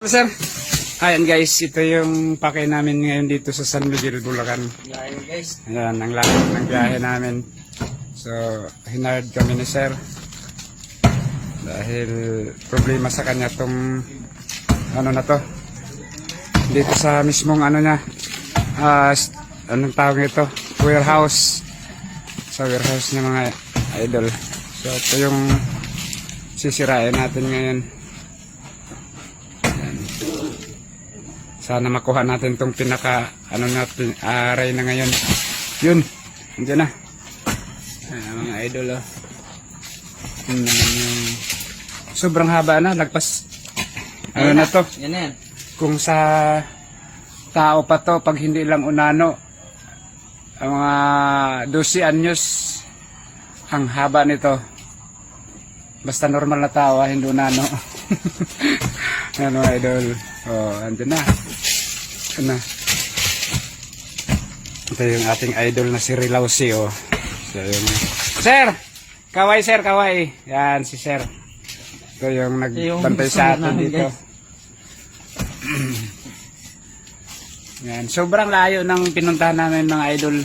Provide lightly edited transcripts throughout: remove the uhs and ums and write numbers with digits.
Sir, ayan guys, ito yung pakay namin ngayon dito sa San Miguel, Bulacan. Ayan guys. Ayan, ang lahat ng biyahe namin. So, hinard kami ni Sir. Dahil problema sa kanya tong ano na to. Dito sa mismong ano niya, anong tawag ito? Warehouse. Sa warehouse niya mga idol. So, ito yung sisirain natin ngayon. Sana makuha natin tong pinaka ano natin aray na ngayon. Yun. Andiyan na. Ayan, mga idol oh. Yun naman yung sobrang haba na. Lagpas ano na to. Yan yan. Kung sa tao pa to pag hindi lang unano ang mga 12 anyos ang haba nito. Basta normal na tao hindi unano. Ano idol. Oh, andyan na. Ano? Ito yung ating idol na si Rilausi, oh. So, yung... Sir! Kaway, sir, kaway. Yan, si sir. Ito yung nagbantay sa atin dito. Yan, sobrang layo ng pinuntahan namin mga idol.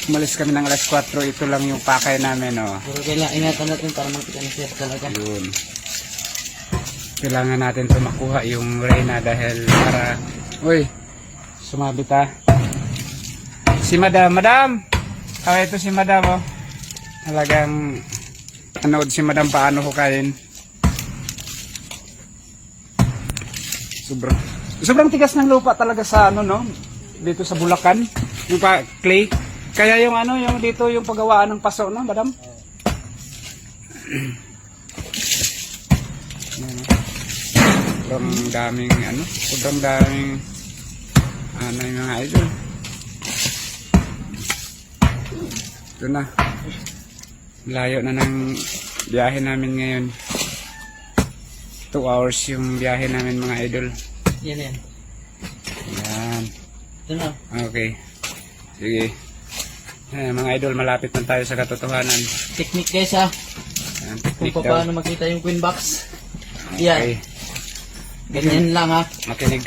Umalis kami ng alas 4. Ito lang yung pakay namin, oh. Pero kailangan ingatan natin para makita ni sir talaga. Yun. Kailangan natin ito makuha yung Reyna dahil para... Uy, sumabit ha. Si Madam. Madam! Okay, ito si Madam oh. Talagang nanood si Madam paano hukayin. Sobrang tigas ng lupa talaga sa ano no. Dito sa Bulacan. Yung clay. Kaya yung ano, yung dito yung paggawaan ng paso no, Madam? Sobrang daming ano, sobrang daming ano yung mga idol. Ito na. Layo na ng biyahe namin ngayon. 2 hours yung biyahe namin mga idol. Yan yan. Yan. Ito na. Okay. Sige. Ayan, mga idol, malapit na tayo sa katotohanan. Technique guys ha. Ayan, Kung technique daw. paano makita yung queen box. Okay. Yan. Ganyan lang ha. Makinig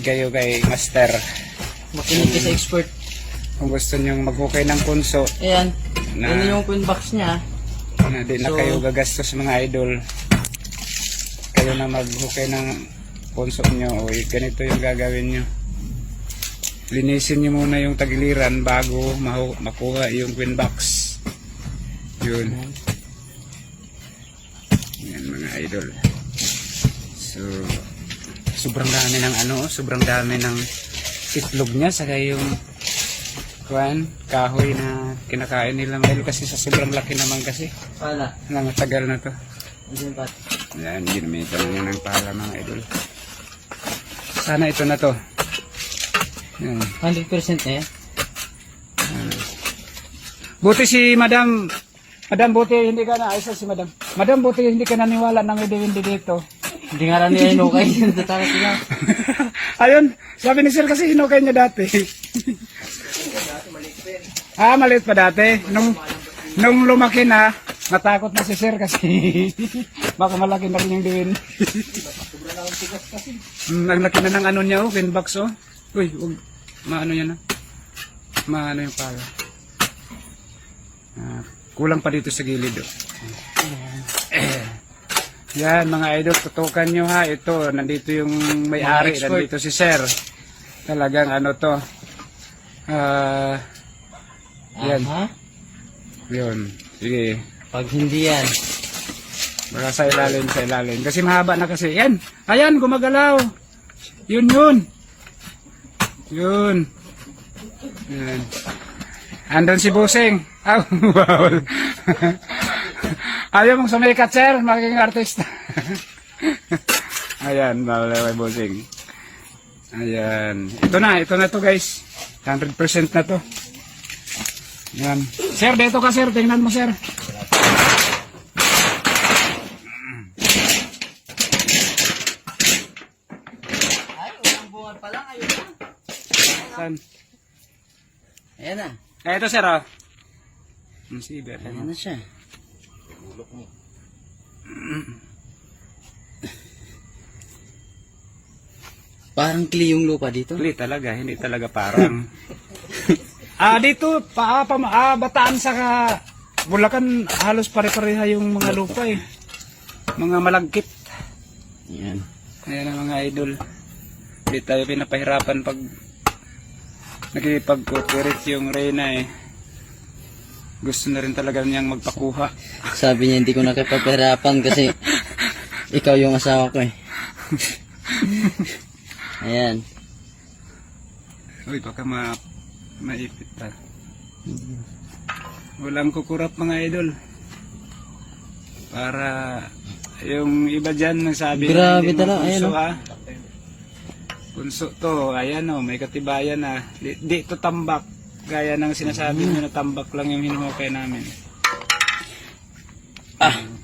kayo kay Master. Makinig ka sa expert. Kung gusto nyong maghukay ng punso, Ayan. Na- Yan yung queen box niya. na di na So- kayo gagastos mga idol. Kayo na maghukay ng punso nyo. O ganito yung gagawin nyo. Linisin nyo muna yung tagiliran bago makuha yung queen box. Yun. Yan mga idol. So, sobrang dami ng ano, sobrang dami ng itlog niya saka yung kahoy na kinakain nila ngayon kasi sa sobrang laki naman kasi. Pala. Matagal na to. Andyan pa. Yan, ginamitan na niya ng pala mga idol. Sana ito na to. Yan. 100% na yan. Buti si Madam. Madam, buti hindi ka na ayos si Madam. Madam, buti hindi ka naniwala ng hindi dito. Hindi nga lang niya inukay. Tatara sila. Ayun, sabi ni Sir kasi hinukay niya dati. Maliit pa dati. Nung lumaki na, natakot na si Sir kasi baka malaki na rin yung diwin. Ang laki na ng ano niya, pin box oh. Uy, maano yan na. Maano yung pala. Kulang pa dito sa gilid oh. Yan mga idol, tutukan nyo ha. Ito, nandito yung may-ari, nandito si Sir. Talagang ano to. Yan. Aha. Yun. Sige. Pag hindi yan. Baka sa ilalim. Kasi mahaba na kasi. Yan. Ayan, gumagalaw. Yun. Yun. Yan. Andun si Busing. Wow. Ayaw mong sumikat, sir. Maging artista. Ayan, malaway Busing. Ayan. Ito na to guys. 100% na to. Ayan. Sir, dito ka sir. Tingnan mo sir. Ay, unang buwan pa lang. Ayun na. Saan? Ayan na. Ito sir oh. Siber. Ayan na siya. Parang clay yung lupa dito. Hindi talaga, hindi talaga parang. Dito, Bataan sa Bulacan, halos pare-pareha yung mga lupa eh. Mga malagkit. Yan. Ayan ang mga idol. Hindi tayo pinapahirapan pag nakikipag-cooperate yung Reyna eh. Gusto na rin talaga niyang magpakuha. Sabi niya hindi ko nakipagpahirapan kasi ikaw yung asawa ko eh. Ayan. Uy, baka maipit pa. Walang kukurap mga idol. Para yung iba dyan nagsabi Grabe hindi talaga, mo ayan, punso, oh. Punso to, ayan o, may katibayan na. Di to tambak. Gaya ng sinasabi nyo na tambak lang yung hinuhukay namin.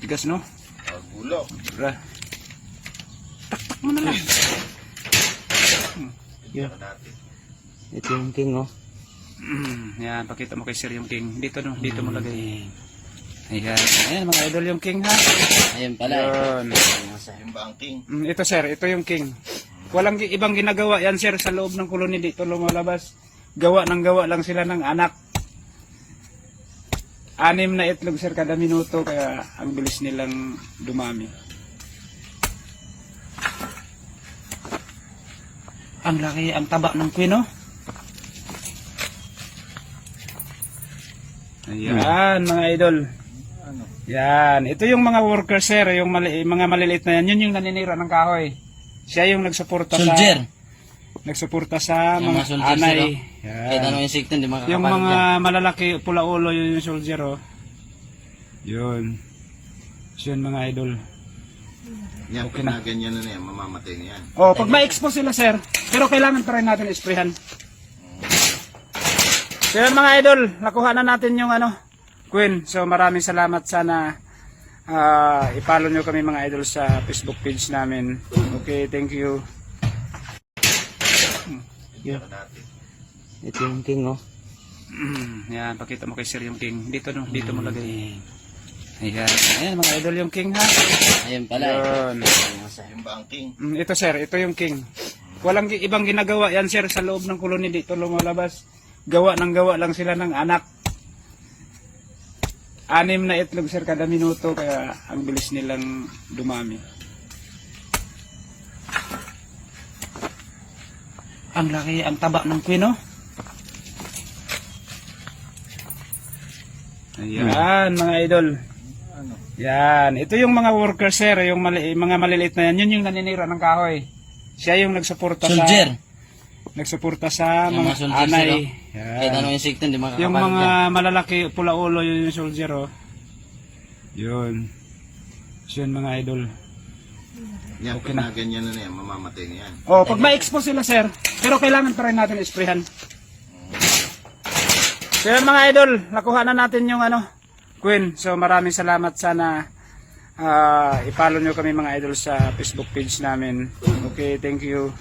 Tigas no? Gulo. Taktak mo na lang. Ito yung king oh. Yan, pakita mo kay Sir yung king. Dito no, dito mo lagay. Ayan, ayan mga idol yung king ha. Ayun pala. Yun. Yung banking. Ito sir, ito yung king. Walang ibang ginagawa yan sir sa loob ng koloni dito lumalabas. Gawa lang sila ng anak. 6 na itlog sir kada minuto kaya ang bilis nilang dumami. Ang laki, ang taba ng queen oh. Ayan mga idol. Yan, ito yung mga workers sir, yung mga maliliit na yan, yun yung naninira ng kahoy. Siya yung nagsuporta Soldier. sa Yung mga soldier, anay. sir, oh. Yan. Kahit anong insekto hindi makakapalag Yung mga dyan. malalaki, pula ulo, yun yung soldier oh. Yun. So, yun mga idol. Yan, Okay pag na. na ganyan na yan, mamamatay na yan. Oh, pag ma-expose sila sir, pero kailangan pa rin natin isprehan. So yun mga idol, nakuha na natin yung queen. So maraming salamat, sana i-follow nyo kami mga idol sa Facebook page namin. Okay, thank you. Ito yung king oh. Yan, pakita mo kay Sir yung king. Dito no, dito mo lagay. Ayan, ayan mga idol yung king ha. Ayun pala. Yun. Yung banking. Ito sir, ito yung king. Walang ibang ginagawa yan sir sa loob ng koloni dito lumalabas. Gawa lang sila ng anak. 6 na itlog sir kada minuto kaya ang bilis nilang dumami. Ang laki, ang taba ng queen oh. Ayan mga idol. Yan, ito yung mga workers sir, yung mga maliliit na yan, yun yung naninira ng kahoy. Siya yung nagsuporta Soldier. sa Yung mga soldier, anay. sir, oh. Kahit Yan. anong insekto hindi makakapalag Yung dyan. mga malalaki, pula ulo, yun yung soldier oh. Yun. So, yun mga idol. Yan, Okay pag na. na ganyan na yan, mamamatay na yan. Oh, pag ma-expose sila sir, pero kailangan pa rin natin isprehan. So yun mga idol, nakuha na natin yung queen. So maraming salamat, sana i-follow nyo kami mga idol sa Facebook page namin. Okay, thank you.